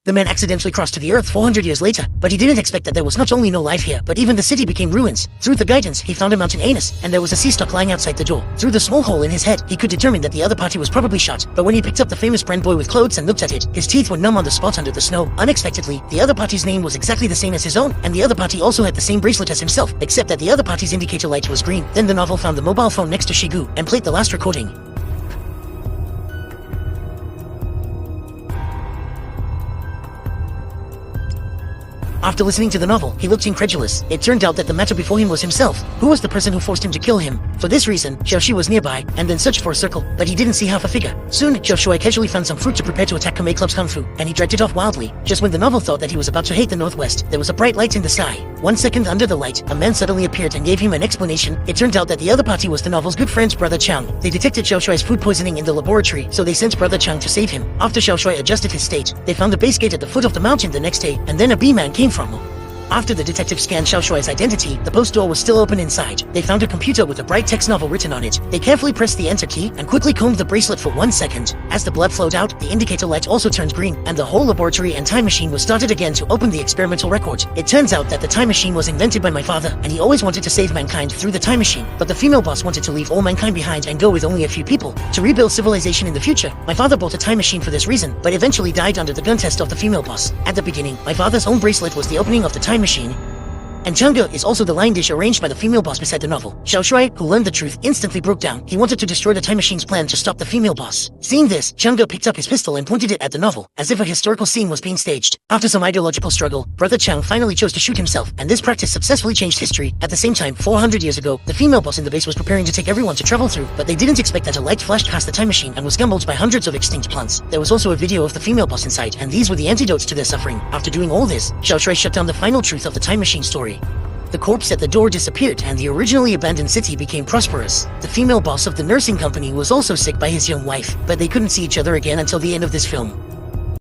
The man accidentally crossed to the Earth 400 years later, but he didn't expect that there was not only no life here, but even the city became ruins. Through the guidance, he found a mountain anus, and there was a sea stock lying outside the door. Through the small hole in his head, he could determine that the other party was probably shot, but when he picked up the famous brand boy with clothes and looked at it, his teeth were numb on the spot under the snow. Unexpectedly, the other party's name was exactly the same as his own, and the other party also had the same bracelet as himself, except that the other party's indicator light was green. Then the novel found the mobile phone next to Shigu, and played the last recording. After listening to the novel, he looked incredulous. It turned out that the matter before him was himself. Who was the person who forced him to kill him? For this reason, Xiaoxi was nearby, and then searched for a circle, but he didn't see half a figure. Soon, Xiaoshui casually found some fruit to prepare to attack Kamei Club's Kung Fu, and he dragged it off wildly. Just when the novel thought that he was about to hate the Northwest, there was a bright light in the sky. 1 second under the light, a man suddenly appeared and gave him an explanation. It turned out that the other party was the novel's good friend's brother Chang. They detected Xiaoshui's food poisoning in the laboratory, so they sent brother Chang to save him. After Xiaoshui adjusted his state, they found a base gate at the foot of the mountain the next day, and then a bee-man came from. After the detective scanned Xiaoshui's identity, the post door was still open inside. They found a computer with a bright text novel written on it. They carefully pressed the enter key and quickly combed the bracelet for 1 second. As the blood flowed out, the indicator light also turned green, and the whole laboratory and time machine was started again to open the experimental record. It turns out that the time machine was invented by my father, and he always wanted to save mankind through the time machine. But the female boss wanted to leave all mankind behind and go with only a few people to rebuild civilization in the future. My father bought a time machine for this reason, but eventually died under the gun test of the female boss. At the beginning, my father's own bracelet was the opening of the time machine. And Chang'e is also the line dish arranged by the female boss beside the novel. Xiaoshui, who learned the truth, instantly broke down. He wanted to destroy the time machine's plan to stop the female boss. Seeing this, Chang'e picked up his pistol and pointed it at the novel, as if a historical scene was being staged. After some ideological struggle, Brother Chang finally chose to shoot himself, and this practice successfully changed history. At the same time, 400 years ago, the female boss in the base was preparing to take everyone to travel through, but they didn't expect that a light flashed past the time machine and was scumbled by hundreds of extinct plants. There was also a video of the female boss inside, and these were the antidotes to their suffering. After doing all this, Xiaoshui shut down the final truth of the time machine story. The corpse at the door disappeared, and the originally abandoned city became prosperous. The female boss of the nursing company was also sick by his young wife, but they couldn't see each other again until the end of this film.